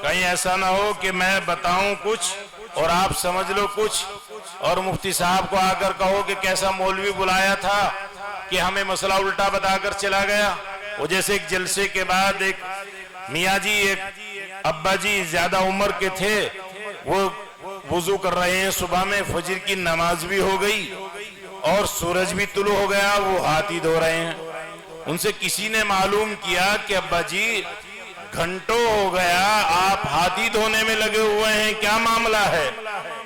کہیں ایسا نہ ہو کہ میں بتاؤں کچھ اور آپ سمجھ لو کچھ، اور مفتی صاحب کو آ کر کہو کہ کیسا مولوی بلایا تھا کہ ہمیں مسئلہ الٹا بتا کر چلا گیا۔ وہ جیسے ایک جلسے کے بعد ایک میاں جی، ایک ابا جی زیادہ عمر کے تھے، وہ وضو کر رہے ہیں، صبح میں فجر کی نماز بھی ہو گئی اور سورج بھی طلوع ہو گیا، وہ ہاتھ ہی دھو رہے ہیں۔ ان سے کسی نے معلوم کیا کہ ابا جی گھنٹوں ہو گیا آپ ہاتھی دھونے میں لگے ہوئے ہیں، کیا معاملہ ہے؟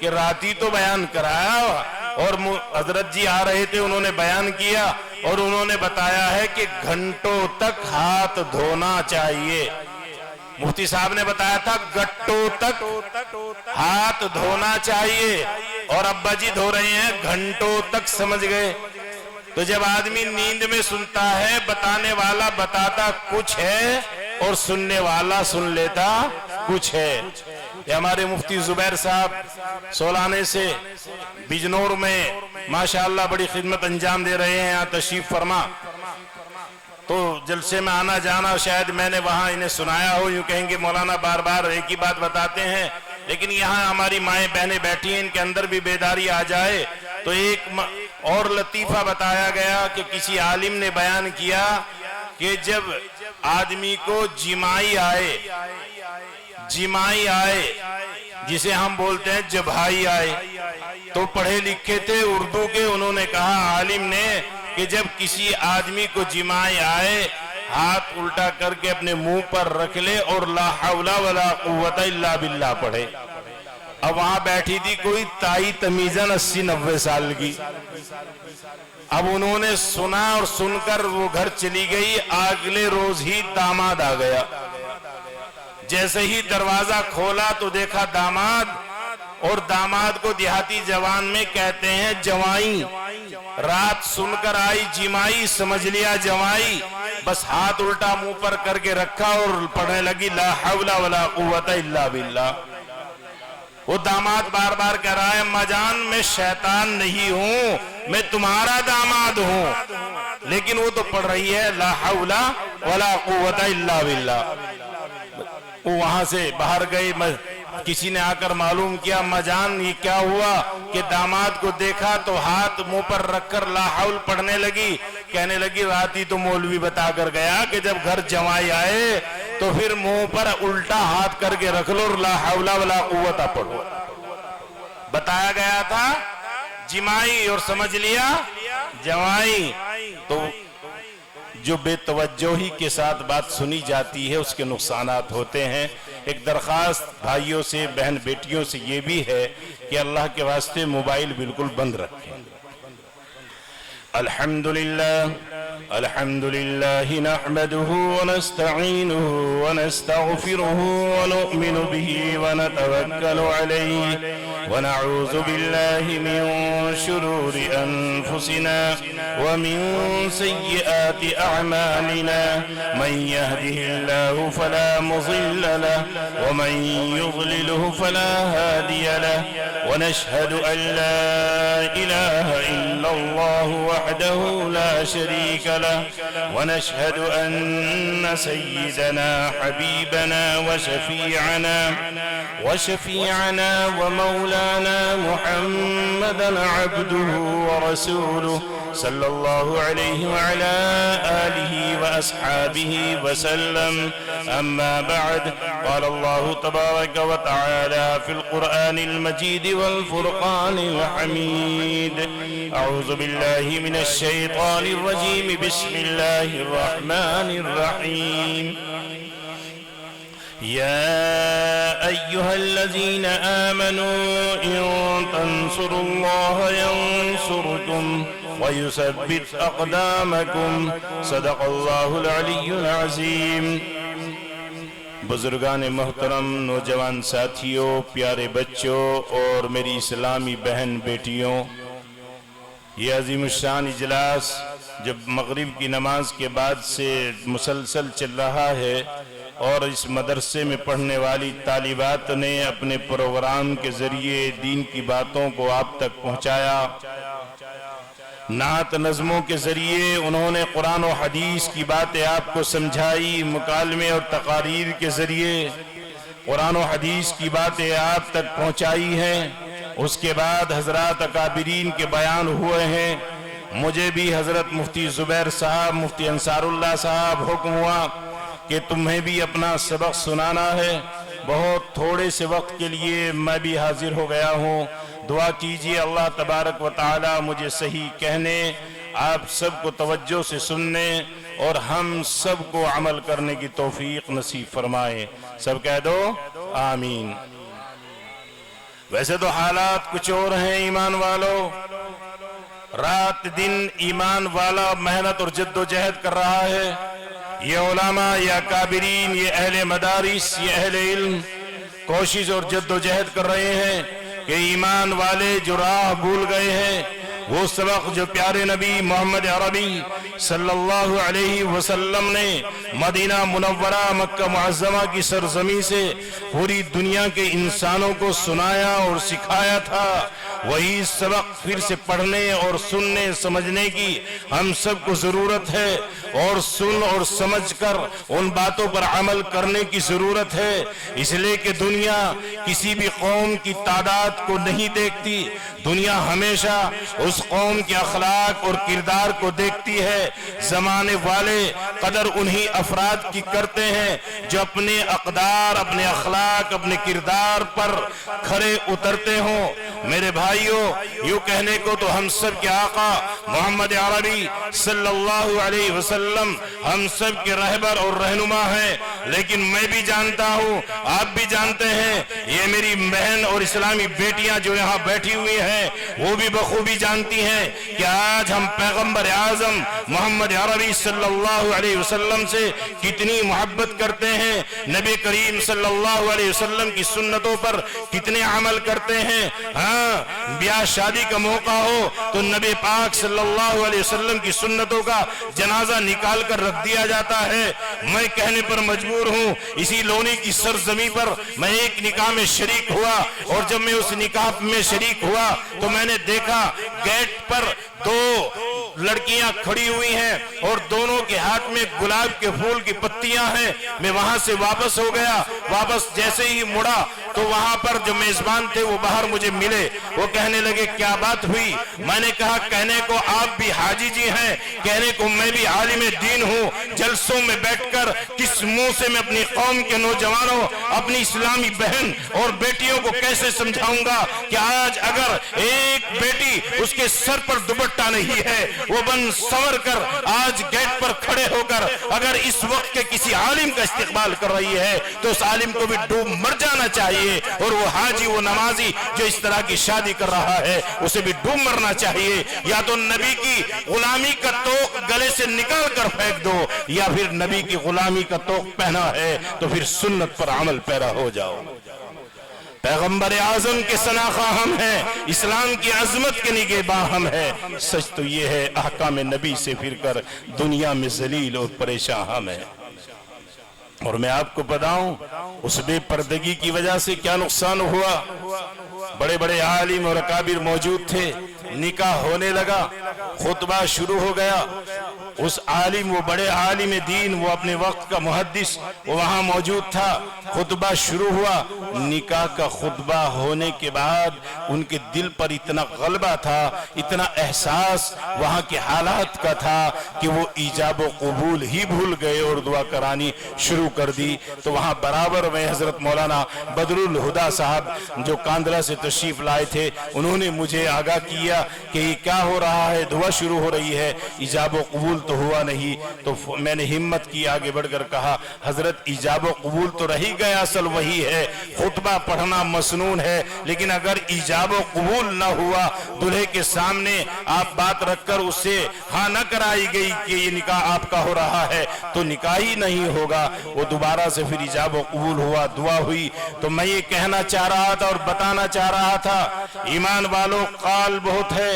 کہ راتی تو بیان کرایا، اور حضرت جی آ رہے تھے، انہوں نے بیان کیا اور انہوں نے بتایا ہے کہ گھنٹوں تک ہاتھ دھونا چاہیے۔ مفتی صاحب نے بتایا تھا گھنٹوں تک ہاتھ دھونا چاہیے، اور ابا جی دھو رہے ہیں گھنٹوں تک، سمجھ گئے؟ تو جب آدمی نیند میں سنتا ہے، بتانے والا بتاتا کچھ ہے اور سننے والا سن لیتا کچھ ہے۔ یہ ہمارے مفتی زبیر صاحب سولانے سے بجنور میں ماشاءاللہ بڑی خدمت انجام دے رہے ہیں، یہاں تشریف فرما، تو جلسے میں آنا جانا شاید میں نے وہاں انہیں سنایا ہو، یوں کہیں گے مولانا بار بار ایک ہی بات بتاتے ہیں، لیکن یہاں ہماری مائیں بہنیں بیٹھی ہیں، ان کے اندر بھی بیداری آ جائے۔ تو ایک اور لطیفہ بتایا گیا کہ کسی عالم نے بیان کیا کہ جب آدمی کو جمائی آئے جسے ہم بولتے ہیں جبھائی آئے، تو پڑھے لکھے تھے اردو کے، انہوں نے کہا عالم نے کہ جب کسی آدمی کو جمائی آئے، ہاتھ الٹا کر کے اپنے منہ پر رکھ لے اور لا حول ولا قوت الا باللہ پڑھے۔ اب وہاں بیٹھی تھی کوئی تائی تمیزن 80-90 سال کی، اب انہوں نے سنا اور سن کر وہ گھر چلی گئی، اگلے روز ہی داماد آ گیا۔ جیسے ہی دروازہ کھولا تو دیکھا داماد، اور داماد کو دیہاتی زبان میں کہتے ہیں جوائی۔ رات سن کر آئی جمائی، سمجھ لیا جوائی، بس ہاتھ الٹا منہ پر کر کے رکھا اور پڑھنے لگی لا حول ولا قوت الا باللہ۔ وہ داماد بار بار کہہ رہا ہے اماں جان میں شیطان نہیں ہوں، میں تمہارا داماد ہوں، لیکن وہ تو پڑھ رہی ہے لا حول ولا قوت الا باللہ۔ وہ وہاں سے باہر گئے، کسی نے آ کر معلوم کیا اماں جان یہ کیا ہوا، کہ داماد کو دیکھا تو ہاتھ منہ پر رکھ کر لا حول پڑھنے لگی، کہنے لگی رات ہی تو مولوی بتا کر گیا کہ جب گھر جمائی آئے تو پھر منہ پر الٹا ہاتھ کر کے رکھ لو اور لا حول ولا قوت پڑھو۔ بتایا گیا تھا جمائی اور سمجھ لیا جمائی۔ تو جو بے توجہی کے ساتھ بات سنی جاتی ہے اس کے نقصانات ہوتے ہیں۔ ایک درخواست بھائیوں سے، بہن بیٹیوں سے یہ بھی ہے کہ اللہ کے واسطے موبائل بالکل بند رکھیں۔ الحمدللہ نحمده ونستعینه ونستغفره ونؤمن به ونتوکل علیہ ونعوذ باللہ من شرور انفسنا ومن سیئات اعمالنا من يهده الله فلا مضل له ومن يضلله فلا هادي له ونشهد أن لا إله إلا الله وحده لا شريك له ونشهد أن سيدنا حبيبنا وشفيعنا ومولانا محمدا عبده ورسوله صلى الله عليه وعلى آله وأصحابه وسلم. أما بعد، قال الله تبارك وتعالى في القرآن المجيد والفرقان الحميد: أعوذ بالله من الشيطان الرجيم، بسم الله الرحمن الرحيم. يا أيها الذين آمنوا إن تنصروا الله ينصركم ويثبت أقدامكم. صدق الله العلي العظيم. بزرگان محترم، نوجوان ساتھیوں، پیارے بچوں اور میری اسلامی بہن بیٹیوں، یہ عظیم الشان اجلاس جب مغرب کی نماز کے بعد سے مسلسل چل رہا ہے اور اس مدرسے میں پڑھنے والی طالبات نے اپنے پروگرام کے ذریعے دین کی باتوں کو آپ تک پہنچایا، نعت نظموں کے ذریعے انہوں نے قرآن و حدیث کی باتیں آپ کو سمجھائی، مکالمے اور تقاریر کے ذریعے قرآن و حدیث کی باتیں آپ تک پہنچائی ہیں، اس کے بعد حضرات اکابرین کے بیان ہوئے ہیں۔ مجھے بھی حضرت مفتی زبیر صاحب، مفتی انصار اللہ صاحب حکم ہوا کہ تمہیں بھی اپنا سبق سنانا ہے۔ بہت تھوڑے سے وقت کے لیے میں بھی حاضر ہو گیا ہوں۔ دعا کیجئے اللہ تبارک و تعالی مجھے صحیح کہنے، آپ سب کو توجہ سے سننے اور ہم سب کو عمل کرنے کی توفیق نصیب فرمائے۔ سب کہہ دو آمین۔ ویسے تو حالات کچھ اور ہیں ایمان والو، رات دن ایمان والا محنت اور جد و جہد کر رہا ہے۔ یہ علماء، یہ اکابرین، یہ اہل مدارس، یہ اہل علم کوشش اور جد و جہد کر رہے ہیں کہ ایمان والے جو راہ بھول گئے ہیں، وہ سبق جو پیارے نبی محمد عربی صلی اللہ علیہ وسلم نے مدینہ منورہ مکہ معظمہ کی سرزمین سے پوری دنیا کے انسانوں کو سنایا اور سکھایا تھا، وہی سبق پھر سے پڑھنے اور سننے سمجھنے کی ہم سب کو ضرورت ہے، اور سن اور سمجھ کر ان باتوں پر عمل کرنے کی ضرورت ہے۔ اس لیے کہ دنیا کسی بھی قوم کی تعداد کو نہیں دیکھتی، دنیا ہمیشہ اس قوم کے اخلاق اور کردار کو دیکھتی ہے۔ زمانے والے قدر انہی افراد کی کرتے ہیں جو اپنے اقدار، اپنے اخلاق، اپنے کردار پر کھڑے اترتے ہوں۔ میرے بھائیوں، یوں کہنے کو تو ہم سب کے آقا محمد عربی صلی اللہ علیہ وسلم ہم سب کے رہبر اور رہنما ہیں، لیکن میں بھی جانتا ہوں، آپ بھی جانتے ہیں، یہ میری بہن اور اسلامی بیٹیاں جو یہاں بیٹھی ہوئی ہیں وہ بھی بخوبی جانتی ہیں کہ آج ہم پیغمبر اعظم محمد عربی صلی اللہ علیہ وسلم سے کتنی محبت کرتے ہیں، نبی کریم صلی اللہ علیہ وسلم کی سنتوں پر کتنے عمل کرتے ہیں۔ بیاہ شادی کا موقع ہو تو نبی پاک صلی اللہ علیہ وسلم کی سنتوں کا جنازہ نکال کر رکھ دیا جاتا ہے۔ میں کہنے پر مجبور ہوں، اسی لونی کی سرزمین پر میں ایک نکاح میں شریک ہوا، اور جب میں اس نکاح میں شریک ہوا تو میں نے دیکھا گیٹ پر دو لڑکیاں کھڑی ہوئی ہیں اور دونوں کے ہاتھ میں گلاب کے پھول کی پتیاں ہیں۔ میں وہاں سے واپس ہو گیا، واپس جیسے ہی مڑا تو وہاں پر جو میزبان تھے وہ باہر مجھے ملے، وہ کہنے لگے کیا بات ہوئی؟ میں نے کہا کہنے کو آپ بھی حاجی جی ہیں، کہنے کو میں بھی عالم دین ہوں، جلسوں میں بیٹھ کر کس منہ سے میں اپنی قوم کے نوجوانوں، اپنی اسلامی بہن اور بیٹیوں کو کیسے سمجھاؤں گا کہ آج اگر ایک بیٹی اس کے سر پر دوپٹہ نہیں ہے، وہ بن سنور کر آج گیٹ پر کھڑے ہو کر اگر اس وقت کے کسی عالم کا استقبال کر رہی ہے تو اس عالم کو بھی ڈوب مر جانا چاہیے، اور وہ حاجی، وہ نمازی جو اس طرح کی شادی کر رہا ہے اسے بھی ڈوب مرنا چاہیے۔ یا تو نبی کی غلامی کا توق گلے سے نکال کر پھینک دو، یا پھر نبی کی غلامی کا توق پہنا ہے تو پھر سنت پر عمل پیرا ہو جاؤ۔ پیغمبر اعظم کے شناخواہ ہم ہیں، اسلام کی عظمت کے نگہباں ہم ہیں۔ سچ تو یہ ہے احکام نبی سے پھر کر دنیا میں ذلیل اور پریشان ہم ہیں۔ اور میں آپ کو بتاؤں اس بے پردگی کی وجہ سے کیا نقصان ہوا۔ بڑے بڑے عالم اور اکابر موجود تھے، نکاح ہونے لگا، خطبہ شروع ہو گیا، اس عالم، وہ بڑے عالم دین، وہ اپنے وقت کا محدث، وہ وہاں موجود تھا، خطبہ شروع ہوا۔ نکاح کا خطبہ ہونے کے بعد ان کے دل پر اتنا غلبہ تھا، اتنا احساس وہاں کے حالات کا تھا کہ وہ ایجاب و قبول ہی بھول گئے اور دعا کرانی شروع کر دی۔ تو وہاں برابر میں حضرت مولانا بدر الہدا صاحب جو کاندلہ سے تشریف لائے تھے، انہوں نے مجھے آگاہ کیا کہ یہ کیا ہو رہا ہے، دعا شروع ہو رہی ہے، ایجاب و قبول تو ہوا نہیں۔ تو میں نے ہمت کی، آگے بڑھ کر کہا حضرت ایجاب و قبول تو رہی گیا، اصل وہی ہے، خطبہ پڑھنا مسنون ہے، لیکن اگر ایجاب و قبول نہ ہوا، دلہے کے سامنے آپ بات رکھ کر اس سے ہاں نہ کرائی گئی کہ یہ نکاح آپ کا ہو رہا ہے تو نکاح ہی نہیں ہوگا۔ وہ دوبارہ سے پھر ایجاب و قبول ہوا، دعا ہوئی۔ تو میں یہ کہنا چاہ رہا تھا اور بتانا چاہ رہا تھا، ایمان والوں قال بہت ہے،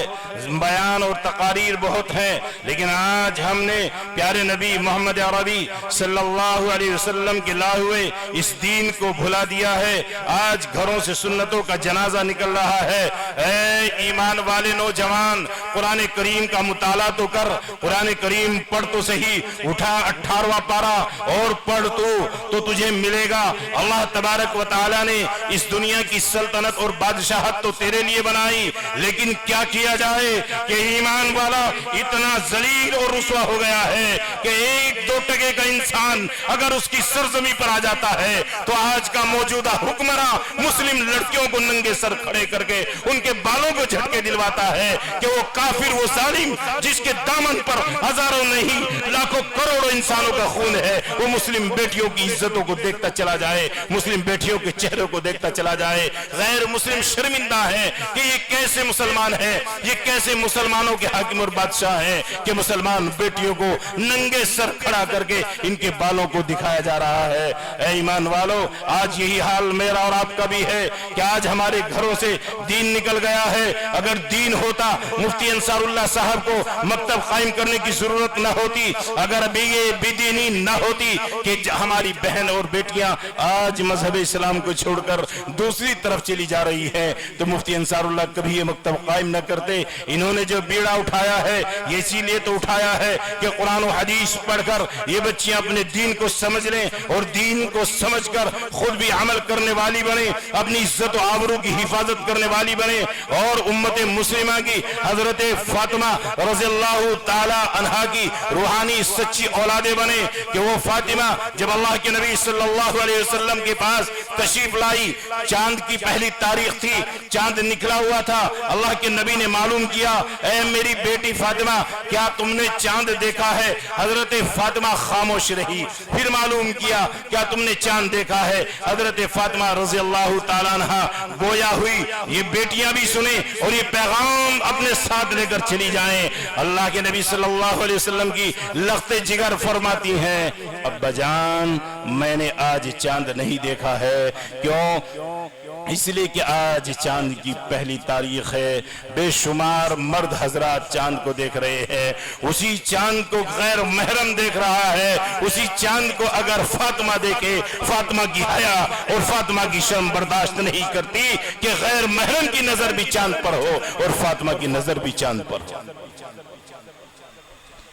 بیان اور تقاریر بہت ہیں، لیکن آج آج ہم نے پیارے نبی محمد عربی صلی اللہ علیہ وسلم کے لائے ہوئے اس دین کو بھلا دیا ہے. آج گھروں سے سنتوں کا جنازہ نکل رہا ہے. اے ایمان والے نوجوان، قرآن کریم کا مطالعہ تو کر، قرآن کریم پڑھ تو صحیح، اٹھا 18واں پارہ اور پڑھ تو تجھے ملے گا. اللہ تبارک و تعالیٰ نے اس دنیا کی سلطنت اور بادشاہت تو تیرے لیے بنائی، لیکن کیا کیا جائے کہ ایمان والا اتنا ذلیل اور رسوا ہو گیا ہے کہ 1-2 ٹکے کا انسان اگر اس کی سرزمین پر آ جاتا ہے تو آج کا موجودہ حکمراں مسلم لڑکیوں کو ننگے سر کھڑے کر کے ان کے بالوں کو جھٹکے دلواتا ہے کہ وہ کافر، وہ ظالم جس کے دامن پر ہزاروں نہیں لاکھوں کروڑوں انسانوں کا خون ہے، وہ مسلم بیٹیوں کی عزتوں کو دیکھتا چلا جائے، مسلم بیٹیوں کے چہروں کو دیکھتا چلا جائے. غیر مسلم شرمندہ ہے کہ یہ کیسے مسلمان ہے، یہ کیسے مسلمانوں کے حاکم اور بادشاہ ہیں کہ مسلمان بیٹیوں کو ننگے سر کھڑا کر کے ان کے بالوں کو دکھایا جا رہا ہے. اے ایمان والو، آج یہی حال میرا اور آپ کا بھی ہے کہ آج ہمارے گھروں سے دین نکل گیا ہے. اگر دین ہوتا مفتی انصار اللہ صاحب کو مکتب قائم کرنے کی ضرورت نہ ہوتی، اگر ابھی یہ بے دینی نہ ہوتی کہ ہماری بہن اور بیٹیاں آج مذہب اسلام کو چھوڑ کر دوسری طرف چلی جا رہی ہیں، تو مفتی انصار اللہ کبھی یہ مکتب قائم نہ کرتے. انہوں نے جو بیڑا اٹھایا ہے یہ اسی لیے تو اٹھایا ہے کہ قرآن و حدیث پڑھ کر یہ بچیاں اپنے دین کو سمجھ لیں اور دین کو سمجھ کر خود بھی عمل کرنے والی بنے، اپنی عزت و آبرو کی حفاظت کرنے والی بنے، اور امت مسلمہ کی حضرت فاطمہ رضی اللہ تعالی عنہا کی روحانی سچی اولادیں بنے کہ وہ فاطمہ جب اللہ کے نبی صلی اللہ علیہ وسلم کے پاس تشریف لائی، چاند کی پہلی تاریخ تھی، چاند نکلا ہوا تھا. اللہ کے نبی نے معلوم کیا، اے میری بیٹی فاطمہ کیا تم نے چاند دیکھا ہے؟ حضرت فاطمہ خاموش رہی. پھر معلوم کیا، کیا تم نے چاند دیکھا ہے؟ حضرت فاطمہ رضی اللہ تعالیٰ عنہ گویا ہوئی. یہ بیٹیاں بھی سنیں اور یہ پیغام اپنے ساتھ لے کر چلی جائیں. اللہ کے نبی صلی اللہ علیہ وسلم کی لخت جگر فرماتی ہیں، ابا جان میں نے آج چاند نہیں دیکھا ہے. کیوں؟ اس لیے کہ آج چاند کی پہلی تاریخ ہے. بے شمار مرد حضرات چاند کو دیکھ رہے ہیں. اسی چاند کو غیر محرم دیکھ رہا ہے. اسی چاند کو اگر فاطمہ دیکھے، فاطمہ کی حیا اور فاطمہ کی شرم برداشت نہیں کرتی کہ غیر محرم کی نظر بھی چاند پر ہو اور فاطمہ کی نظر بھی چاند پر ہو.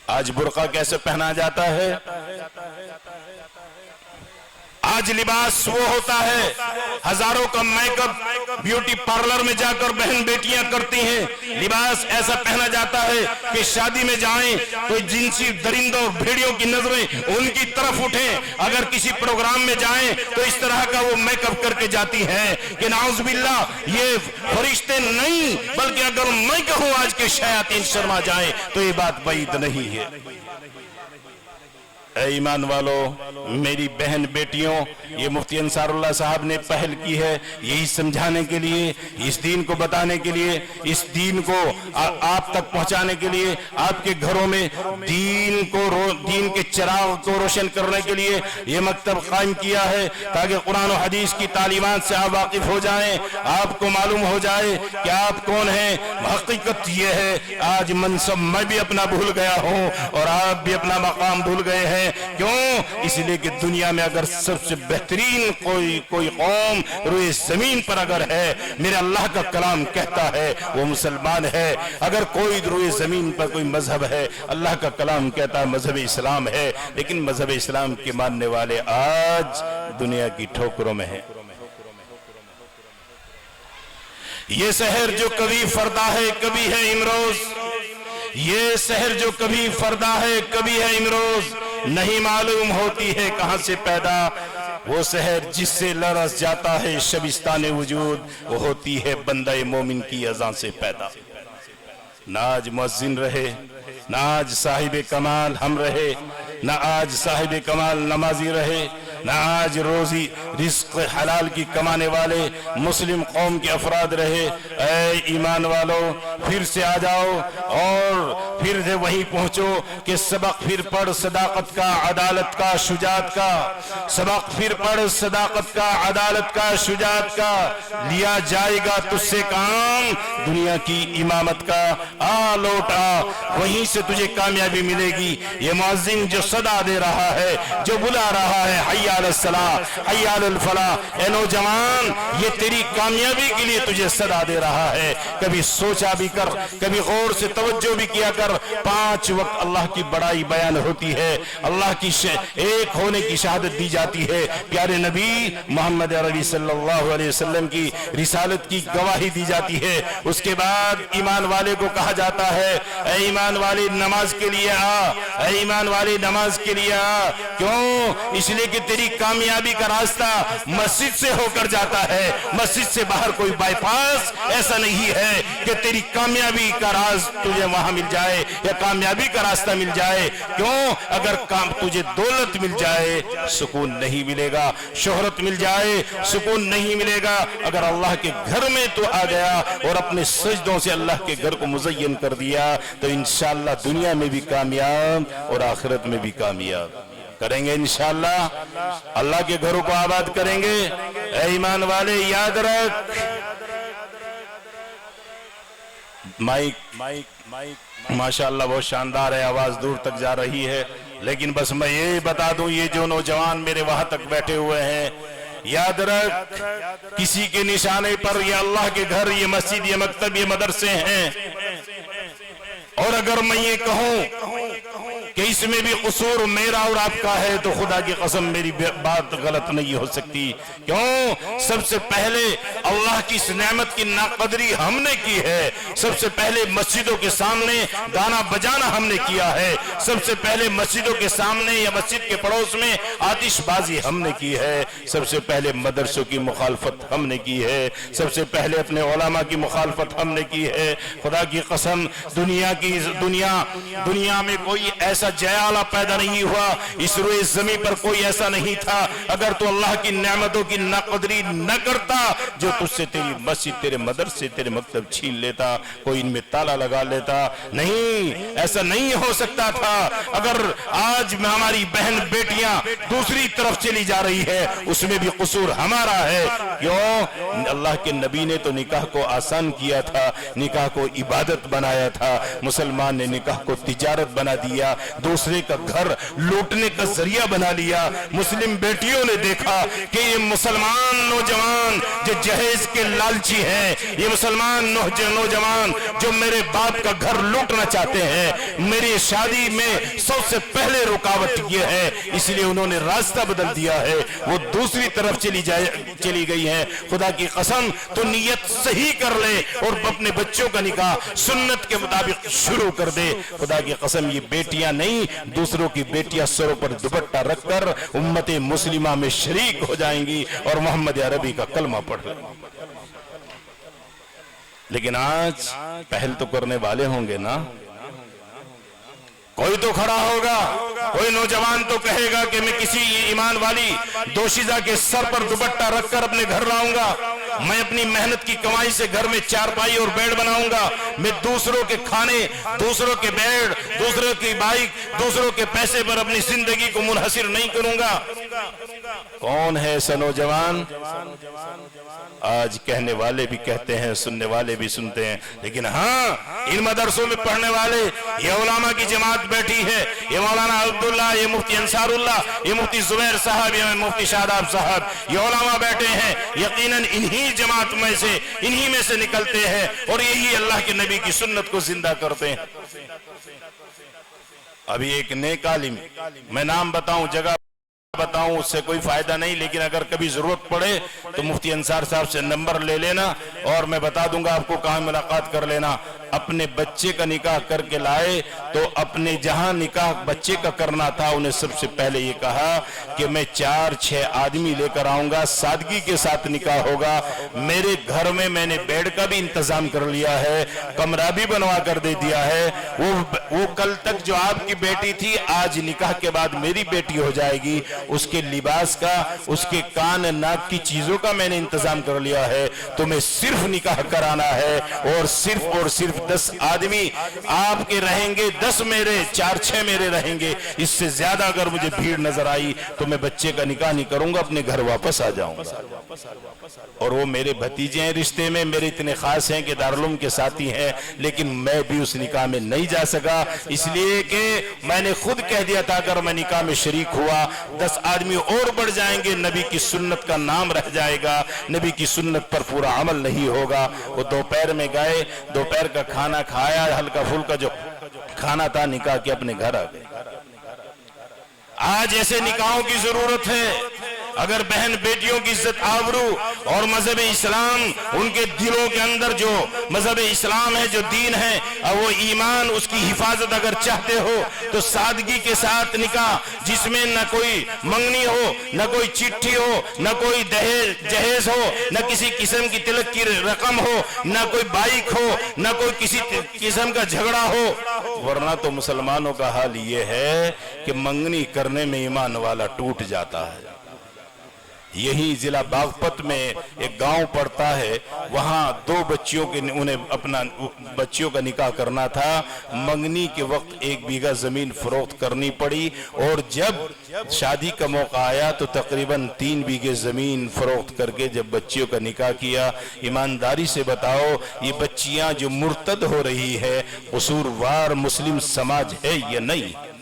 آج برقع کیسے پہنا جاتا ہے؟ آج لباس وہ ہوتا ہے، ہزاروں کا میک اپ بیوٹی پارلر میں جا کر بہن بیٹیاں کرتی ہیں. لباس ایسا پہنا جاتا ہے کہ شادی میں جائیں تو جنسی درندوں اور بھیڑیوں کی نظریں ان کی طرف اٹھیں. اگر کسی پروگرام میں جائیں تو اس طرح کا وہ میک اپ کر کے جاتی ہیں کہ نعوذ باللہ یہ فرشتے نہیں، بلکہ اگر میں کہوں آج کے شیاطین شرما جائیں تو یہ بات بعید نہیں ہے. اے ایمان والو، میری بہن بیٹیوں، یہ مفتی انصار اللہ صاحب نے پہل کی ہے یہی سمجھانے کے لیے، اس دین کو بتانے کے لیے، اس دین کو آپ تک پہنچانے کے لیے، آپ کے گھروں میں دین کے چراغ کو روشن کرنے کے لیے یہ مکتب قائم کیا ہے تاکہ قرآن و حدیث کی تعلیمات سے آپ واقف ہو جائیں، آپ کو معلوم ہو جائے کہ آپ کون ہیں. حقیقت یہ ہے آج منصب میں بھی اپنا بھول گیا ہوں اور آپ بھی اپنا مقام بھول گئے ہیں. کیوں؟ اس لیے کہ دنیا میں اگر سب سے بہترین کوئی قوم روئے زمین پر اگر ہے، میرے اللہ کا کلام کہتا ہے وہ مسلمان ہے. اگر کوئی روئے زمین پر کوئی مذہب ہے، اللہ کا کلام کہتا ہے مذہب اسلام ہے. لیکن مذہب اسلام کے ماننے والے آج دنیا کی ٹھوکروں میں ہیں. یہ شہر جو کبھی فردا ہے کبھی ہے امروز، یہ شہر جو کبھی فردا ہے کبھی ہے امروز، نہیں معلوم ہوتی ہے کہاں سے پیدا. وہ شہر جس سے لرز جاتا ہے شبستان وجود، وہ ہوتی ہے بندہ مومن کی اذان سے پیدا. نہ آج مؤذن رہے، نہ آج صاحب کمال ہم رہے، نہ آج صاحب کمال نمازی رہے، نہ آج روزی رزق حلال کی کمانے والے مسلم قوم کے افراد رہے. اے ایمان والو، پھر سے آ جاؤ اور پھر سے وہیں پہنچو کہ سبق پھر پڑھ صداقت کا، عدالت کا، شجاعت کا، سبق پھر پڑھ صداقت کا، عدالت کا، شجاعت کا، لیا جائے گا تجھ سے کام دنیا کی امامت کا، آ لوٹ آ، وہیں سے تجھے کامیابی ملے گی۔ یہ مؤذن جو صدا دے رہا ہے، جو بلا رہا ہے حی علی الصلاۃ، حی علی الفلاح، اے نوجوان یہ تیری کامیابی کے لیے تجھے صدا دے رہا ہے۔ کبھی سوچا بھی کر، کبھی غور سے توجہ بھی کیا کر، 5 وقت اللہ کی بڑائی بیان ہوتی ہے، اللہ کی ایک ہونے کی شہادت دی جاتی ہے، پیارے نبی محمد عربی صلی اللہ علیہ وسلم کی رسالت کی گواہی دی جاتی ہے۔ اس کے بعد ایمان والے کو کہا جاتا ہے اے ایمان والے نماز کے لیے آ، اے ایمان والے نماز کے لیے آ۔ کیوں؟ اس لیے کہ تیری کامیابی کا راستہ مسجد سے ہو کر جاتا ہے، مسجد سے باہر کوئی بائی پاس ایسا نہیں ہے کہ تیری کامیابی کا راز تجھے وہاں مل جائے یا کامیابی کا راستہ مل جائے۔ کیوں؟ اگر تجھے دولت مل جائے سکون نہیں ملے گا، شہرت مل جائے سکون نہیں ملے گا۔ اگر اللہ کے گھر میں تو آ گیا اور اپنے سجدوں سے اللہ کے گھر کو مزین کر دیا تو انشاءاللہ دنیا میں بھی کامیاب اور آخرت میں بھی کامیاب کریں گے انشاءاللہ۔ اللہ کے گھروں کو آباد کریں گے۔ اے ایمان والے یاد رکھ، مائک ماشاءاللہ بہت شاندار ہے، آواز دور تک جا رہی ہے، لیکن بس میں یہ بتا دوں یہ جو نوجوان میرے وہاں تک بیٹھے ہوئے ہیں، یاد رکھ کسی کے نشانے پر یہ اللہ کے گھر، یہ مسجد، یہ مکتب، یہ مدرسے ہیں، اور اگر میں یہ کہوں کہ اس میں بھی قصور میرا اور آپ کا ہے تو خدا کی قسم میری بات غلط نہیں ہو سکتی۔ کیوں؟ سب سے پہلے اللہ کی اس نعمت کی ناقدری ہم نے کی ہے، سب سے پہلے مسجدوں کے سامنے گانا بجانا ہم نے کیا ہے، سب سے پہلے مسجدوں کے سامنے یا مسجد کے پڑوس میں آتش بازی ہم نے کی ہے، سب سے پہلے مدرسوں کی مخالفت ہم نے کی ہے، سب سے پہلے اپنے علماء کی مخالفت ہم نے کی ہے۔ خدا کی قسم دنیا میں کوئی ایسا جیالہ پیدا نہیں ہوا، اس روئے زمین پر کوئی ایسا نہیں تھا اگر تو اللہ کی نعمتوں کی ناقدری نہ کرتا جو تجھ سے تیری مسجد، تیرے مدرسے، تیرے مکتب چھین لیتا، کوئی ان میں تالا لگا لیتا۔ نہیں، ایسا نہیں ہو سکتا تھا۔ اگر آج ہماری بہن بیٹیاں دوسری طرف چلی جا رہی ہے اس میں بھی قصور ہمارا ہے۔ کیوں؟ اللہ کے نبی نے تو نکاح کو آسان کیا تھا، نکاح کو عبادت بنایا تھا، مسلمان نے نکاح کو تجارت بنا دیا، دوسرے کا گھر لوٹنے کا ذریعہ بنا لیا۔ مسلم بیٹیوں نے دیکھا کہ یہ مسلمان نوجوان جو جہیز کے لالچی ہیں، یہ مسلمان نوجوان جو میرے باپ کا گھر لوٹنا چاہتے ہیں، میری شادی میں سب سے پہلے رکاوٹ یہ ہے، اس لیے انہوں نے راستہ بدل دیا ہے، وہ دوسری طرف چلی گئی ہے۔ خدا کی قسم تو نیت صحیح کر لے اور اپنے بچوں کا نکاح سنت کے مطابق شروع کر دے۔ خدا کی قسم یہ بیٹیاں نہیں، دوسروں کی بیٹیاں سروں پر دوپٹہ رکھ کر امت مسلمہ میں شریک ہو جائیں گی اور محمد عربی کا کلمہ پڑھ لیں۔ لیکن آج پہل تو کرنے والے ہوں گے نا، کوئی تو کھڑا ہوگا، کوئی نوجوان تو کہے گا کہ میں کسی ایمان والی دوشیزہ کے سر پر دوپٹہ رکھ کر اپنے گھر لاؤں گا، میں اپنی محنت کی کمائی سے گھر میں چارپائی اور بیڈ بناؤں گا، میں دوسروں کے کھانے، دوسروں کے بیڈ، دوسروں کی بائک، دوسروں کے پیسے پر اپنی زندگی کو منحصر نہیں کروں گا۔ کون ہے ایسا نوجوان؟ آج کہنے والے بھی کہتے ہیں، سننے والے بھی سنتے ہیں، لیکن ہاں ان مدرسوں میں پڑھنے والے، یہ علماء کی جماعت بیٹھی ہے، یہ مولانا عبداللہ، یہ مفتی انصار اللہ، یہ مفتی زبیر صاحب، یہ مفتی شاداب صاحب، یہ علماء بیٹھے ہیں، یقیناً انہی جماعت میں سے، انہی میں سے نکلتے ہیں اور یہی اللہ کے نبی کی سنت کو زندہ کرتے ہیں۔ ابھی ایک نیک عالم، میں نام بتاؤں، جگہ بتاؤں، اس سے کوئی فائدہ نہیں، لیکن اگر کبھی ضرورت پڑے تو مفتی انصار صاحب سے نمبر لے لینا اور میں بتا دوں گا آپ کو کہاں ملاقات کر لینا۔ اپنے بچے کا نکاح کر کے لائے تو اپنے جہاں نکاح بچے کا کرنا تھا انہیں سب سے پہلے یہ کہا کہ میں 4-6 آدمی لے کر آؤں گا، سادگی کے ساتھ نکاح ہوگا، میرے گھر میں میں نے بیڈ کا بھی انتظام کر لیا ہے، کمرہ بھی بنوا کر دے دیا ہے، وہ کل تک جو آپ کی بیٹی تھی آج نکاح کے بعد میری بیٹی ہو جائے گی، اس کے لباس کا، اس کے کان ناک کی چیزوں کا میں نے انتظام کر لیا ہے، تمہیں صرف نکاح کرانا ہے اور صرف 10 آدمی آپ کے رہیں گے، 10 میرے، 4-6 میرے رہیں گے، اس سے زیادہ اگر مجھے بھیڑ نظر آئی تو میں بچے کا نکاح نہیں کروں گا، اپنے گھر واپس آ جاؤں گا۔ اور وہ میرے بھتیجے ہیں، رشتے میں میرے اتنے خاص ہیں کہ دارالعلوم کے ساتھی ہیں، لیکن میں بھی اس نکاح میں نہیں جا سکا، اس لیے کہ میں نے خود کہہ دیا تھا اگر میں نکاح میں شریک ہوا 10 آدمی اور بڑھ جائیں گے، نبی کی سنت کا نام رہ جائے گا، نبی کی سنت پر پورا عمل نہیں ہوگا۔ وہ دوپہر میں گئے، دوپہر کا کھانا کھایا، ہلکا پھلکا جو کھانا تھا، نکاح کے اپنے گھر آ گئے۔ آج ایسے نکاحوں کی ضرورت ہے۔ اگر بہن بیٹیوں کی عزت آبرو اور مذہب اسلام ان کے دلوں کے اندر جو مذہب اسلام ہے، جو دین ہے، اور وہ ایمان، اس کی حفاظت اگر چاہتے ہو تو سادگی کے ساتھ نکاح، جس میں نہ کوئی منگنی ہو، نہ کوئی چٹھی ہو، نہ کوئی جہیز ہو، نہ کسی قسم کی تلک کی رقم ہو، نہ کوئی بائک ہو، نہ کوئی کسی قسم کا جھگڑا ہو۔ ورنہ تو مسلمانوں کا حال یہ ہے کہ منگنی کرنے میں ایمان والا ٹوٹ جاتا ہے۔ یہی ضلع باغپت میں ایک گاؤں پڑتا ہے، وہاں 2 بچیوں کے انہیں اپنا بچیوں کا نکاح کرنا تھا، منگنی کے وقت 1 بیگھہ زمین فروخت کرنی پڑی، اور جب شادی کا موقع آیا تو تقریباً 3 بیگھے زمین فروخت کر کے جب بچیوں کا نکاح کیا۔ ایمانداری سے بتاؤ یہ بچیاں جو مرتد ہو رہی ہے، قصوروار مسلم سماج ہے یا نہیں؟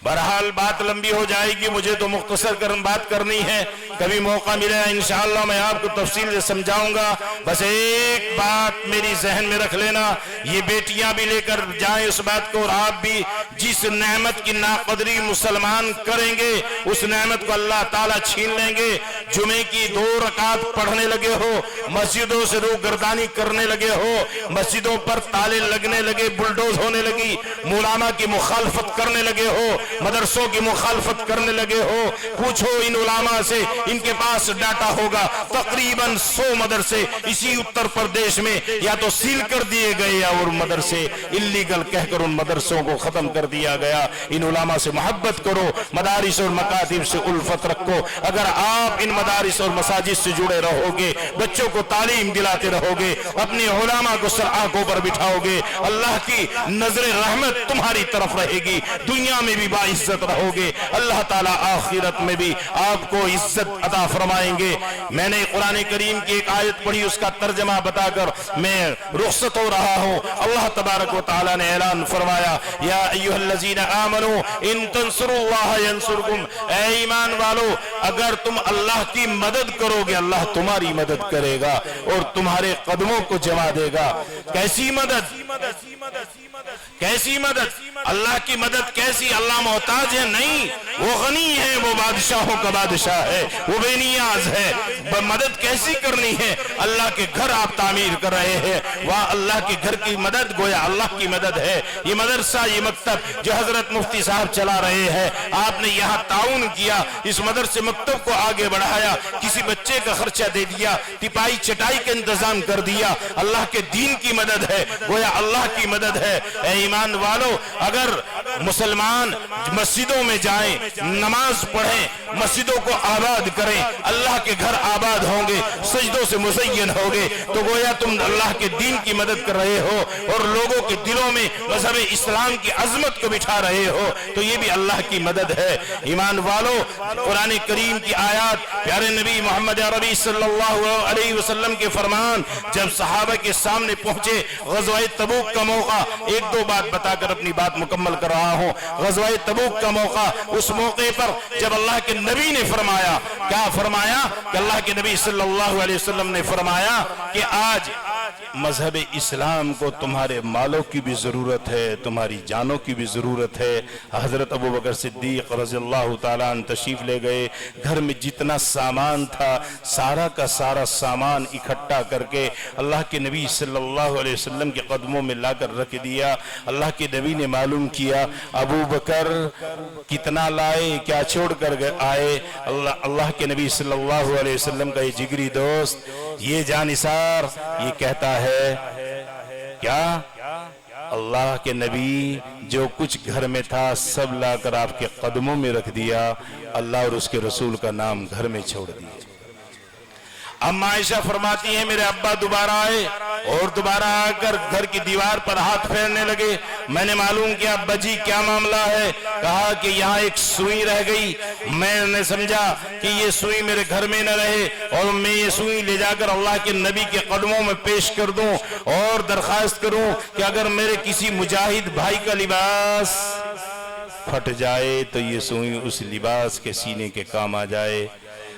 بہرحال بات لمبی ہو جائے گی، مجھے تو مختصر بات کرنی ہے، کبھی موقع ملے انشاءاللہ میں آپ کو تفصیل سے سمجھاؤں گا۔ بس ایک بات میری ذہن میں رکھ لینا، یہ بیٹیاں بھی لے کر جائیں اس بات کو، اور آپ بھی، جس نعمت کی ناقدری مسلمان کریں گے اس نعمت کو اللہ تعالیٰ چھین لیں گے۔ جمعے کی 2 رکعت پڑھنے لگے ہو، مسجدوں سے روح گردانی کرنے لگے ہو، مسجدوں پر تالے لگنے لگے، بلڈوز ہونے لگی، مولانا کی مخالفت کرنے لگے ہو، مدرسوں کی مخالفت کرنے لگے ہو، پوچھو ان علماء سے، ان کے پاس ڈاٹا ہوگا، تقریباً 100 مدرسے اسی اتر پردیش میں یا تو سیل کر دیے گئے یا اور مدرسے اللیگل کہہ کر ان مدرسوں کو ختم کر دیا گیا۔ ان علماء سے محبت کرو، مدارس اور مکاتب سے الفت رکھو۔ اگر آپ ان مدارس اور مساجد سے جڑے رہو گے، بچوں کو تعلیم دلاتے رہو گے، اپنے علماء کو سر آنکھوں پر بٹھاؤ گے، اللہ کی نظر رحمت تمہاری طرف رہے گی، دنیا میں بھی باعزت رہو گے، اللہ تعالیٰ آخرت میں بھی آپ کو عزت عطا فرمائیں گے۔ میں نے قرآن کریم کی ایک آیت پڑھی، اس کا ترجمہ بتا کر میں رخصت ہو رہا ہوں۔ اللہ تبارک و تعالیٰ نے اعلان فرمایا، یا ایھا الذین آمنوا ان تنصروا اللہ ینصرکم، اے ایمان والو اگر تم اللہ کی مدد کرو گے اللہ تمہاری مدد کرے گا اور تمہارے قدموں کو جما دے گا۔ کیسی مدد؟ کیسی مدد؟ اللہ کی مدد کیسی؟ اللہ محتاج ہے؟ نہیں، وہ غنی ہے، وہ بادشاہوں کا بادشاہ ہے، وہ بے نیاز ہے۔ مدد کیسی کرنی ہے؟ اللہ کے گھر آپ تعمیر کر رہے ہیں، وہاں اللہ کے گھر کی مدد گویا اللہ کی مدد ہے۔ یہ مدرسہ، یہ مکتب جو حضرت مفتی صاحب چلا رہے ہیں، آپ نے یہاں تعاون کیا، اس مدرسے مکتب کو آگے بڑھایا، کسی بچے کا خرچہ دے دیا، تپائی چٹائی کا انتظام کر دیا، اللہ کے دین کی مدد ہے، گویا اللہ کی مدد ہے۔ اے ایمان والو اگر مسلمان مسجدوں میں جائیں، نماز پڑھیں، مسجدوں کو آباد کریں، اللہ کے گھر آباد ہوں گے، سجدوں سے مزین ہوگے، تو گویا تم اللہ کے دین کی مدد کر رہے ہو اور لوگوں کے دلوں میں مذہب اسلام کی عظمت کو بٹھا رہے ہو، تو یہ بھی اللہ کی مدد ہے۔ ایمان والو قرآن کریم کی آیات، پیارے نبی محمد عربی صلی اللہ علیہ وسلم کے فرمان جب صحابہ کے سامنے پہنچے، غزوہ تبوک کا موقع، 1-2 بات بتا کر اپنی بات مکمل کر رہا ہوں۔ غزوہ تبوک کا موقع، اس موقع پر جب اللہ کے نبی نے فرمایا، کیا فرمایا کہ اللہ کے نبی صلی اللہ علیہ وسلم نے فرمایا کہ آج مذہب اسلام کو تمہارے مالوں کی بھی ضرورت ہے، تمہاری جانوں کی بھی ضرورت ہے۔ حضرت ابوبکر صدیق رضی اللہ تعالیٰ عنہ تشریف لے گئے، گھر میں جتنا سامان تھا سارا کا سارا سامان اکٹھا کر کے اللہ کے نبی صلی اللہ علیہ وسلم کے قدموں میں لا کر رکھ دیا۔ اللہ کے نبی نے معلوم کیا ابوبکر کتنا لائے، کیا چھوڑ کر آئے؟ اللہ کے نبی صلی اللہ علیہ وسلم کا یہ جگری دوست، یہ جانثار، یہ کہتا ہے کیا اللہ کے نبی جو کچھ گھر میں تھا سب لا کر آپ کے قدموں میں رکھ دیا، اللہ اور اس کے رسول کا نام گھر میں چھوڑ دیا۔ اما عائشہ فرماتی ہیں میرے ابا دوبارہ آئے، اور دوبارہ آ کر گھر کی دیوار پر ہاتھ پھیرنے لگے. میں نے معلوم کیا ابا جی کیا معاملہ ہے. کہا کہ یہاں ایک سوئی رہ گئی. میں نے سمجھا کہ یہ سوئی میرے گھر میں نہ رہے اور میں یہ سوئی لے جا کر اللہ کے نبی کے قدموں میں پیش کر دوں اور درخواست کروں کہ اگر میرے کسی مجاہد بھائی کا لباس پھٹ جائے تو یہ سوئی اس لباس کے سینے کے کام آ جائے.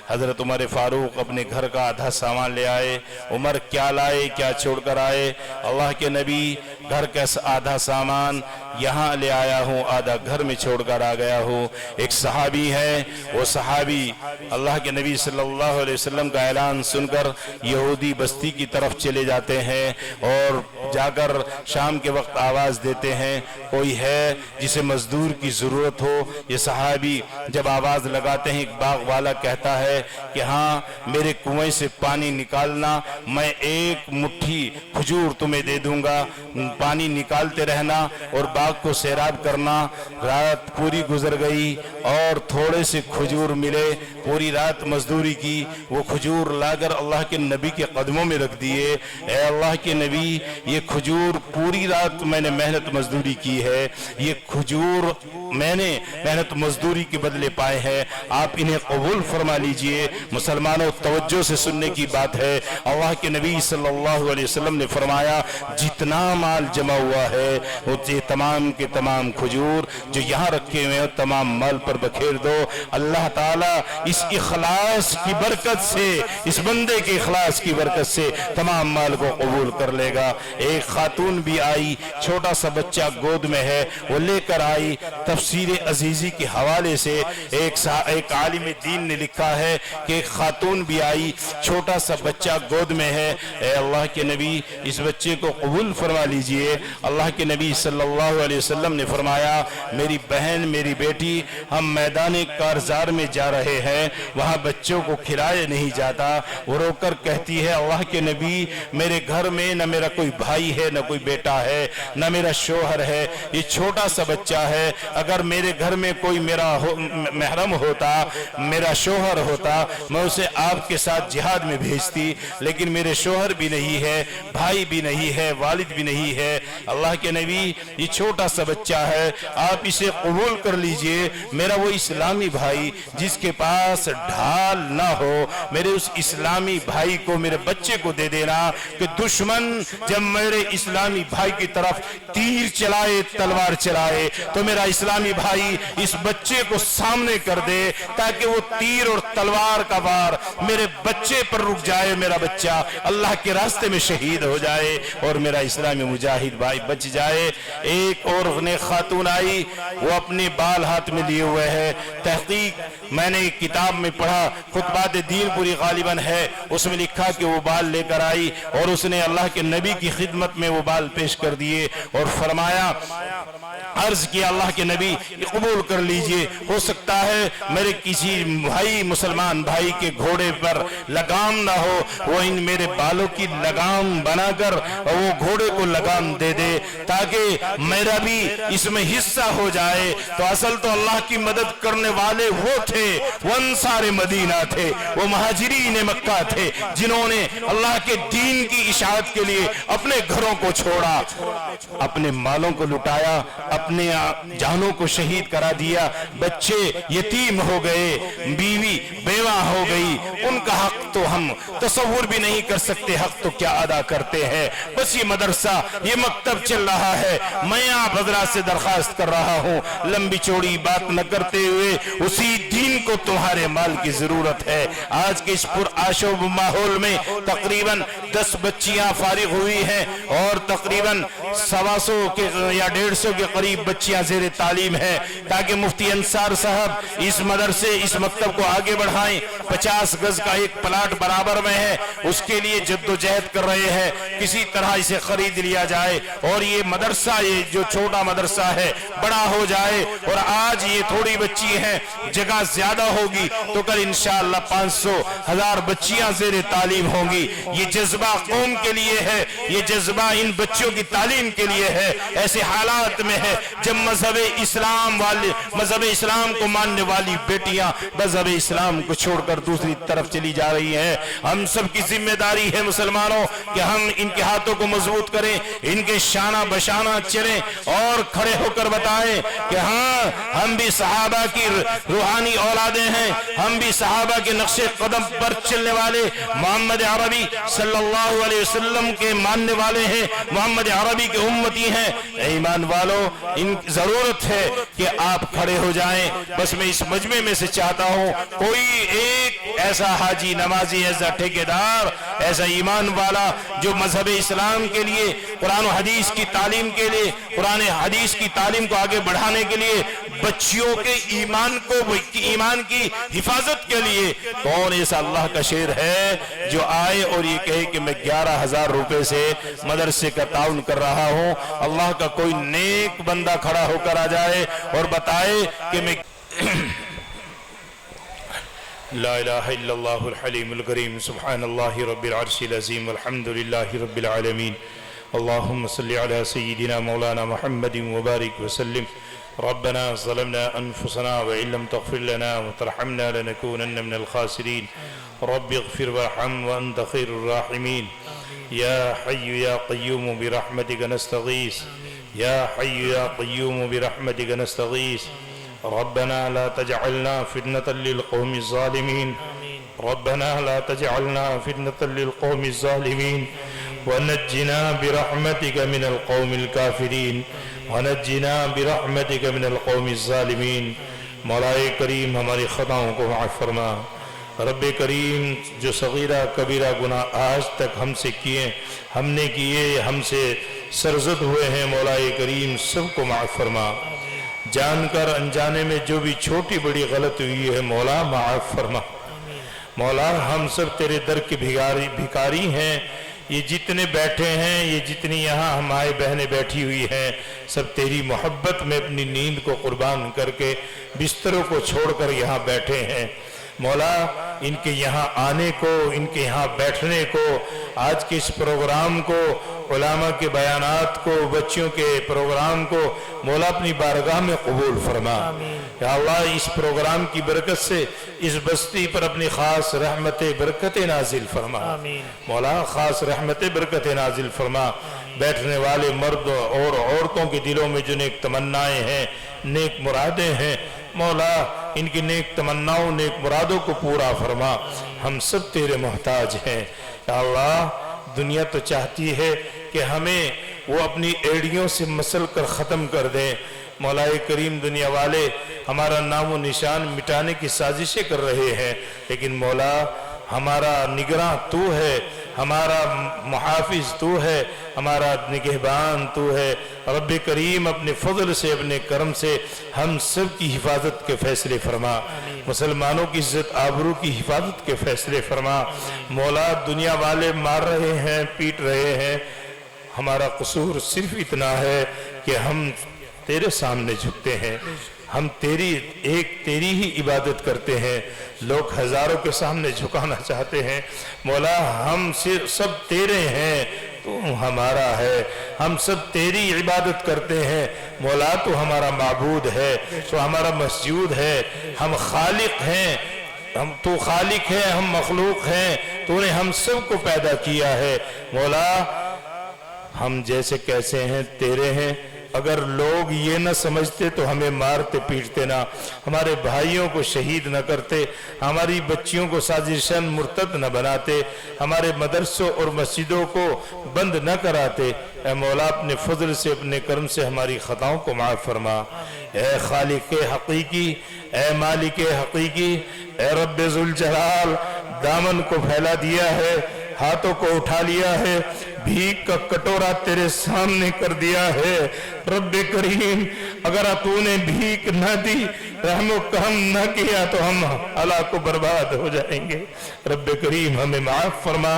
حضرت عمر فاروق اپنے گھر کا آدھا سامان لے آئے. عمر کیا لائے کیا چھوڑ کر آئے؟ اللہ کے نبی گھر کا آدھا سامان یہاں لے آیا ہوں، آدھا گھر میں چھوڑ کر آ گیا ہوں. ایک صحابی ہے، وہ صحابی اللہ کے نبی صلی اللہ علیہ وسلم کا اعلان سن کر یہودی بستی کی طرف چلے جاتے ہیں اور جا کر شام کے وقت آواز دیتے ہیں کوئی ہے جسے مزدور کی ضرورت ہو. یہ صحابی جب آواز لگاتے ہیں ایک باغ والا کہتا ہے کہ ہاں میرے کنویں سے پانی نکالنا، میں ایک مٹھی کھجور تمہیں دے دوں گا، پانی نکالتے رہنا اور باغ کو سیراب کرنا. رات پوری گزر گئی اور تھوڑے سے کھجور ملے. پوری رات مزدوری کی، وہ کھجور لا کر اللہ کے نبی کے قدموں میں رکھ دیے. اے اللہ کے نبی، یہ کھجور پوری رات میں نے محنت مزدوری کی ہے، یہ کھجور میں نے محنت مزدوری کے بدلے پائے ہیں، آپ انہیں قبول فرما لیجئے. مسلمانوں توجہ سے سننے کی بات ہے. اللہ کے نبی صلی اللہ علیہ وسلم نے فرمایا جتنا مال جمع ہوا ہے وہ تمام کے تمام کھجور جو یہاں رکھے ہوئے ہیں تمام مال پر بکھیر دو. اللہ تعالیٰ اس اخلاص کی برکت سے، اس بندے کے اخلاص کی برکت سے تمام مال کو قبول کر لے گا. ایک خاتون بھی آئی، چھوٹا سا بچہ گود میں ہے، وہ لے کر آئی. تفسیر عزیزی کے حوالے سے ایک عالم دین نے لکھا ہے کہ ایک خاتون بھی آئی، چھوٹا سا بچہ گود میں ہے. اے اللہ کے نبی اس بچے کو قبول فرما لیجئے. اللہ کے نبی صلی اللہ علیہ وسلم نے فرمایا میری بہن میری بیٹی ہم میدان کارزار میں جا رہے ہیں، وہاں بچوں کو کھلایا نہیں جاتا. وہ رو کر کہتی ہے اللہ کے نبی میرے گھر میں نہ میرا کوئی بھائی ہے، نہ کوئی بیٹا ہے، نہ میرا شوہر ہے، یہ چھوٹا سا بچہ ہے. اگر میرے گھر میں کوئی میرا محرم ہوتا، میرا شوہر ہوتا، میں اسے آپ کے ساتھ جہاد میں بھیجتی، لیکن میرے شوہر بھی نہیں ہے، بھائی بھی نہیں ہے، والد بھی نہیں ہے. اللہ کے نبی یہ چھوٹا سا بچہ ہے، آپ اسے قبول کر لیجئے. میرا وہ اسلامی بھائی جس کے پاس ڈھال نہ ہو، میرے اس اسلامی بھائی کو، میرے بچے کو دے دینا کہ دشمن جب میرے اسلامی بھائی کی طرف تیر چلائے، تلوار چلائے، تو میرا اسلامی بھائی اس بچے کو سامنے کر دے تاکہ وہ تیر اور تلوار کا وار میرے بچے پر رک جائے، میرا بچہ اللہ کے راستے میں شہید ہو جائے اور میرا اسلامی مجاہد بھائی بچ جائے. ایک اور خاتون آئی، وہ اپنے بال ہاتھ میں لیے ہوئے ہے. تحقیق میں نے ایک کتاب میں پڑھا، خطبات دین پوری غالباً ہے، اس میں لکھا کہ وہ بال لے کر آئی اور اس نے اللہ کے نبی کی خدمت میں وہ بال پیش کر دیے اور فرمایا، عرض کیا اللہ کے نبی قبول کر لیجئے، ہو سکتا ہے میرے کسی بھائی مسلمان بھائی کے گھوڑے پر لگام نہ ہو، وہ ان میرے بالوں کی لگام بنا کر وہ گھوڑے کو لگام دے دے تاکہ میرا بھی اس میں حصہ ہو جائے. تو اصل تو اللہ کی مدد کرنے والے وہ تھے، وہ انصار مدینہ تھے، وہ مہاجرین مکہ تھے جنہوں نے اللہ کے دین کی اشاعت کے لیے اپنے گھروں کو چھوڑا، اپنے مالوں کو لٹایا، اپنے جانوں کو شہید کرا دیا. بچے یتیم ہو گئے، بیوی بیوہ ہو گئی، ان کا حق تو ہم تصور بھی نہیں کر سکتے، حق تو کیا ادا کرتے ہیں. بس یہ مدرسہ، یہ مکتب چل رہا ہے. میں آپ حضرات سے درخواست کر رہا ہوں لمبی چوڑی بات نہ کرتے ہوئے اسی دین کو تمہارے مال کی ضرورت ہے. آج کے اس پرآشوب ماحول میں تقریباً 10 بچیاں فارغ ہوئی ہیں اور تقریباً 125 کے یا 150 کے قریب بچیاں زیر تعلیم ہیں، تاکہ مفتی انصار صاحب اس مدرسے اس مکتب کو آگے بڑھائیں. 50 گز کا ایک پلاٹ برابر میں ہے، اس کے لیے جد و جہد کر رہے ہیں، کسی طرح اسے خرید لیا جائے اور یہ مدرسہ، یہ جو چھوٹا مدرسہ ہے بڑا ہو جائے. اور آج یہ تھوڑی بچی ہیں، جگہ زیادہ ہوگی تو کل انشاءاللہ 500,000 بچیاں زیر تعلیم ہوں گی. یہ جذبہ قوم کے لیے ہے، یہ جذبہ ان بچوں کی تعلیم تعلیم کے لیے ہے، ایسے حالات میں ہے جب مذہب اسلام کو ماننے والی بیٹیاں مذہب اسلام کو چھوڑ کر دوسری طرف چلی جا رہی ہیں۔ ہم سب کی ذمہ داری ہے مسلمانوں کہ ہم ان کے ہاتھوں کو مضبوط کریں، ان کے شانہ بشانہ چلیں اور کھڑے ہو کر بتائیں کہ ہاں ہم بھی صحابہ کی روحانی اولادیں ہیں، ہم بھی صحابہ کے نقش قدم پر چلنے والے محمد عربی صلی اللہ علیہ وسلم کے ماننے والے ہیں، محمد عربی کے امتی ہیں۔ ایمان والو، ان ضرورت ہے کہ آپ کھڑے ہو جائیں۔ بس میں اس مجمع میں سے چاہتا ہوں کوئی ایک ایسا حاجی، نمازی، ایسا ٹھیکیدار، ایسا ایمان والا جو مذہب اسلام کے لیے، قرآن و حدیث کی تعلیم کے لیے، قرآن حدیث کی تعلیم کو آگے بڑھانے کے لیے، بچیوں کے ایمان کی حفاظت کے لیے کون ایسا اللہ کا شیر ہے جو آئے اور یہ کہے کہ میں 11,000 روپے سے مدرسے کا تعاون کر رہا ہوں؟ اللہ کا کوئی نیک بندہ کھڑا ہو کر آ جائے اور بتائے کہ میں لا الہ الا اللہ الحلیم الکریم سبحان اللہ رب العرش العظیم والحمد للہ رب العالمین اللہم صلی علی سیدنا مولانا محمد وبارک وسلم ربنا ظلمنا انفسنا وإن لم تغفر لنا وترحمنا لنكونن من الخاسرين رب اغفر وارحم وانت خير الراحمين يا حي يا قيوم برحمتك نستغيث يا حي يا قيوم برحمتك نستغيث ربنا لا تجعلنا فتنة للقوم الظالمين ربنا لا تجعلنا فتنة للقوم الظالمين ونجنا برحمتك من القوم الكافرين ونجنا برحمتك من القوم الظالمين۔ مولا کریم ہماری خطاؤں کو معاف فرما۔ رب کریم جو صغیرہ کبیرہ گناہ آج تک ہم سے کیے، ہم نے کیے، ہم سے سرزد ہوئے ہیں، مولا کریم سب کو معاف فرما۔ جان کر انجانے میں جو بھی چھوٹی بڑی غلط ہوئی ہے مولا معاف فرما۔ مولا ہم سب تیرے در کے بھکاری ہیں، یہ جتنے بیٹھے ہیں، یہ جتنی یہاں ہماری بہنیں بیٹھی ہوئی ہیں، سب تیری محبت میں اپنی نیند کو قربان کر کے بستروں کو چھوڑ کر یہاں بیٹھے ہیں۔ مولا ان کے یہاں آنے کو، ان کے یہاں بیٹھنے کو، آج کے اس پروگرام کو، علماء کے بیانات کو، بچیوں کے پروگرام کو مولا اپنی بارگاہ میں قبول فرما۔ یا اللہ اس پروگرام کی برکت سے اس بستی پر اپنی خاص رحمت برکت نازل فرما۔ مولا خاص رحمت برکت نازل فرما۔ بیٹھنے والے مرد اور عورتوں کے دلوں میں جو نیک تمنائیں ہیں، نیک مرادیں ہیں، مولا ان کی نیک تمناؤں، نیک مرادوں کو پورا فرما۔ ہم سب تیرے محتاج ہیں۔ یا اللہ دنیا تو چاہتی ہے کہ ہمیں وہ اپنی ایڑیوں سے مسل کر ختم کر دیں۔ مولا کریم دنیا والے ہمارا نام و نشان مٹانے کی سازشیں کر رہے ہیں، لیکن مولا ہمارا نگراں تو ہے، ہمارا محافظ تو ہے، ہمارا نگہبان تو ہے۔ رب کریم اپنے فضل سے، اپنے کرم سے ہم سب کی حفاظت کے فیصلے فرما۔ مسلمانوں کی عزت آبرو کی حفاظت کے فیصلے فرما۔ مولا دنیا والے مار رہے ہیں، پیٹ رہے ہیں، ہمارا قصور صرف اتنا ہے کہ ہم تیرے سامنے جھکتے ہیں، ہم تیری ہی عبادت کرتے ہیں۔ لوگ ہزاروں کے سامنے جھکانا چاہتے ہیں، مولا ہم سب تیرے ہیں، تو ہمارا ہے، ہم سب تیری عبادت کرتے ہیں۔ مولا تو ہمارا معبود ہے، تو ہمارا مسجود ہے، ہم خالق ہیں، تو خالق ہے، ہم مخلوق ہیں، تو نے ہم سب کو پیدا کیا ہے۔ مولا ہم جیسے کیسے ہیں تیرے ہیں۔ اگر لوگ یہ نہ سمجھتے تو ہمیں مارتے پیٹتے نہ، ہمارے بھائیوں کو شہید نہ کرتے، ہماری بچیوں کو سازشاً مرتد نہ بناتے، ہمارے مدرسوں اور مسجدوں کو بند نہ کراتے۔ اے مولا اپنے فضل سے، اپنے کرم سے ہماری خطاؤں کو معاف فرما۔ اے خالق حقیقی، اے مالک حقیقی، اے رب ذوالجلال، دامن کو پھیلا دیا ہے، ہاتھوں کو اٹھا لیا ہے، بھیک کا کٹورا تیرے سامنے کر دیا ہے۔ رب کریم اگر تو نے بھیک نہ دی، رحم و کرم نہ کیا تو ہم ہلاک و برباد ہو جائیں گے۔ رب کریم ہمیں معاف فرما،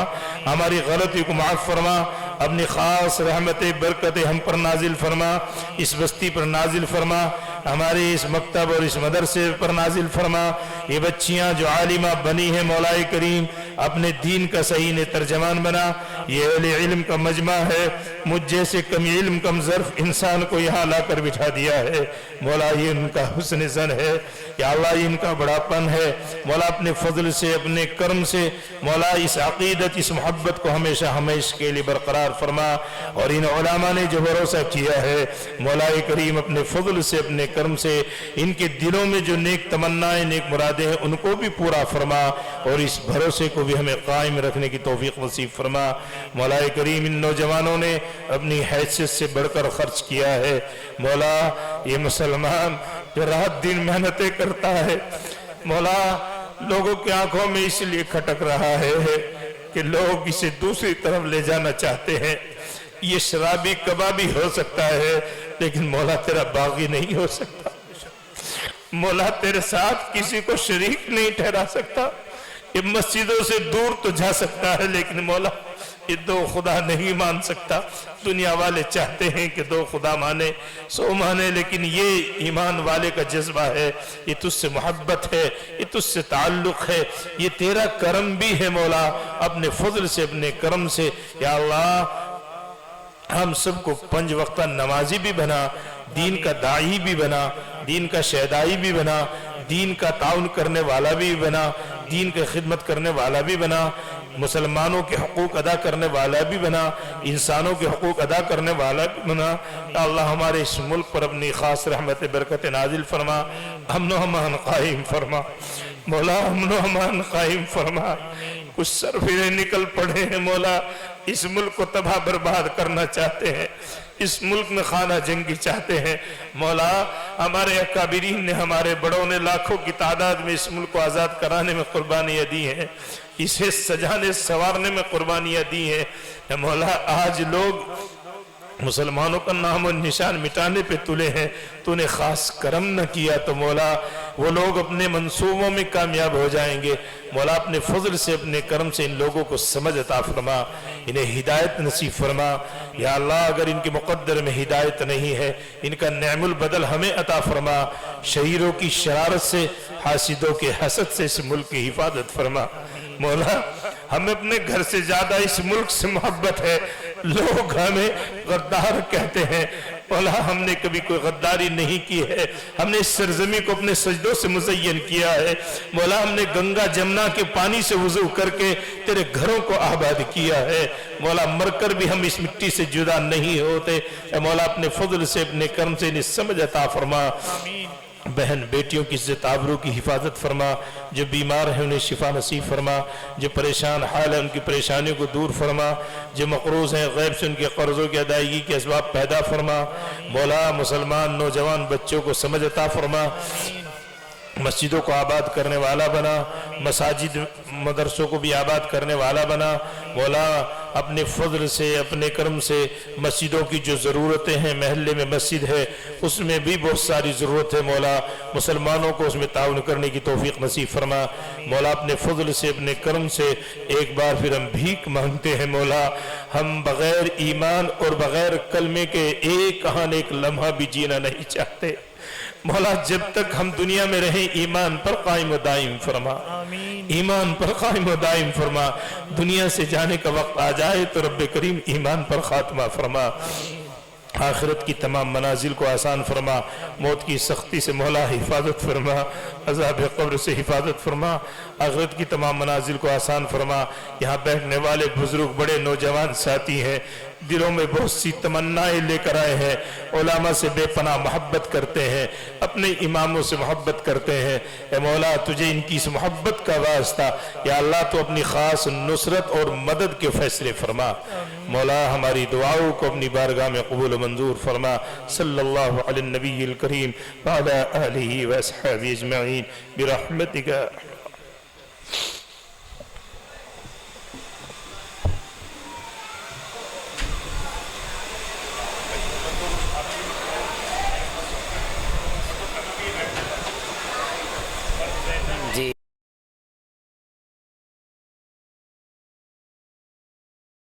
ہماری غلطی کو معاف فرما، اپنی خاص رحمت برکت ہم پر نازل فرما، اس بستی پر نازل فرما۔ ہمارے اس مکتب اور اس مدرسے پر نازل فرما. یہ بچیاں جو عالمہ بنی ہیں مولا کریم اپنے دین کا صحیح نے ترجمان بنا. یہ اہل علم کا مجمع ہے, مجھ جیسے کم علم کم ظرف انسان کو یہاں لا کر بٹھا دیا ہے. مولا یہ ان کا حسن زن ہے, یا اللہ یہ ان کا بڑاپن ہے. مولا اپنے فضل سے اپنے کرم سے مولا اس عقیدت اس محبت کو ہمیشہ ہمیشہ کے لیے برقرار فرما. اور ان علماء نے جو بھروسہ کیا ہے مولا کریم اپنے فضل سے اپنے کرم سے ان کے دلوں میں جو نیک تمنائیں نیک مرادیں ہیں ان کو بھی پورا فرما, اور اس بھروسے کو بھی ہمیں قائم رکھنے کی توفیق نصیب فرما. مولا کریم ان نوجوانوں نے اپنی حیثیت سے بڑھ کر خرچ کیا ہے. مولا یہ مسلمان جو رات دن محنتیں کرتا ہے مولا لوگوں کی آنکھوں میں اس لیے کھٹک رہا ہے کہ لوگ اسے دوسری طرف لے جانا چاہتے ہیں. یہ شرابی کبابی ہو سکتا ہے لیکن مولا تیرا باغی نہیں ہو سکتا. مولا تیرے ساتھ کسی کو شریک نہیں ٹھہرا سکتا. یہ مسجدوں سے دور تو جا سکتا ہے لیکن مولا یہ دو خدا نہیں مان سکتا. دنیا والے چاہتے ہیں کہ دو خدا مانے سو مانے, لیکن یہ ایمان والے کا جذبہ ہے, یہ تجھ سے محبت ہے, یہ تجھ سے تعلق ہے, یہ تیرا کرم بھی ہے. مولا اپنے فضل سے اپنے کرم سے یا اللہ ہم سب کو 5 وقتہ نمازی بھی بنا, دین کا داعی بھی بنا, دین کا شہدائی بھی بنا, دین کا تعاون کرنے والا بھی بنا, دین کی خدمت کرنے والا بھی بنا, مسلمانوں کے حقوق ادا کرنے والا بھی بنا, انسانوں کے حقوق ادا کرنے والا بھی بنا. اللہ ہمارے اس ملک پر اپنی خاص رحمت برکت نازل فرما, امن و امان قائم فرما. مولا امن و امان قائم فرما. کچھ سرفرے نکل پڑے ہیں مولا, اس ملک کو تباہ برباد کرنا چاہتے ہیں, اس ملک میں خانہ جنگی چاہتے ہیں. مولا ہمارے اکابرین نے ہمارے بڑوں نے لاکھوں کی تعداد میں اس ملک کو آزاد کرانے میں قربانیاں دی ہیں, اسے سجانے سوارنے میں قربانیاں دی ہیں. مولا آج لوگ مسلمانوں کا نام و نشان مٹانے پہ تلے ہیں, تو نے خاص کرم نہ کیا تو مولا وہ لوگ اپنے منصوبوں میں کامیاب ہو جائیں گے. مولا اپنے فضل سے اپنے کرم سے ان لوگوں کو سمجھ عطا فرما, انہیں ہدایت نصیب فرما. یا اللہ اگر ان کے مقدر میں ہدایت نہیں ہے ان کا نعم البدل ہمیں عطا فرما. شہیروں کی شرارت سے حاسدوں کے حسد سے اس ملک کی حفاظت فرما. مولا ہمیں اپنے گھر سے زیادہ اس ملک سے محبت ہے, لوگ ہمیں غدار کہتے ہیں. مولا ہم نے کبھی کوئی غداری نہیں کی ہے, ہم نے اس سرزمین کو اپنے سجدوں سے مزین کیا ہے. مولا ہم نے گنگا جمنا کے پانی سے وضو کر کے تیرے گھروں کو آباد کیا ہے. مولا مر کر بھی ہم اس مٹی سے جدا نہیں ہوتے. اے مولا اپنے فضل سے اپنے کرم سے انہیں سمجھ عطا فرما. بہن بیٹیوں کی عزت آبرو کی حفاظت فرما, جو بیمار ہیں انہیں شفا نصیب فرما, جو پریشان حال ہیں ان کی پریشانیوں کو دور فرما, جو مقروض ہیں غیب سے ان کے قرضوں کی ادائیگی کے اسباب پیدا فرما. مولا مسلمان نوجوان بچوں کو سمجھ عطا فرما, مسجدوں کو آباد کرنے والا بنا, مساجد مدرسوں کو بھی آباد کرنے والا بنا. مولا اپنے فضل سے اپنے کرم سے مسجدوں کی جو ضرورتیں ہیں, محلے میں مسجد ہے اس میں بھی بہت ساری ضرورت ہے. مولا مسلمانوں کو اس میں تعاون کرنے کی توفیق نصیب فرما. مولا اپنے فضل سے اپنے کرم سے ایک بار پھر ہم بھیک مانگتے ہیں. مولا ہم بغیر ایمان اور بغیر کلمے کے ایک آن ایک لمحہ بھی جینا نہیں چاہتے. مولا جب تک ہم دنیا میں رہیں ایمان پر قائم و دائم فرما, ایمان پر قائم و دائم فرما. دنیا سے جانے کا وقت آ جائے تو رب کریم ایمان پر خاتمہ فرما. آخرت کی تمام منازل کو آسان فرما, موت کی سختی سے مولا حفاظت فرما, عذاب قبر سے حفاظت فرما. آخرت کی تمام منازل کو آسان فرما. یہاں بیٹھنے والے بزرگ بڑے نوجوان ساتھی ہیں, دلوں میں بہت سی تمنائیں لے کر آئے ہیں, علماء سے بے پناہ محبت کرتے ہیں, اپنے اماموں سے محبت کرتے ہیں. اے مولا تجھے ان کی اس محبت کا واسطہ یا اللہ تو اپنی خاص نصرت اور مدد کے فیصلے فرما. مولا ہماری دعاؤں کو اپنی بارگاہ میں قبول و منظور فرما. صلی اللہ علی النبی الکریم وعلی آلہ و اصحابہ اجمعین برحمتک.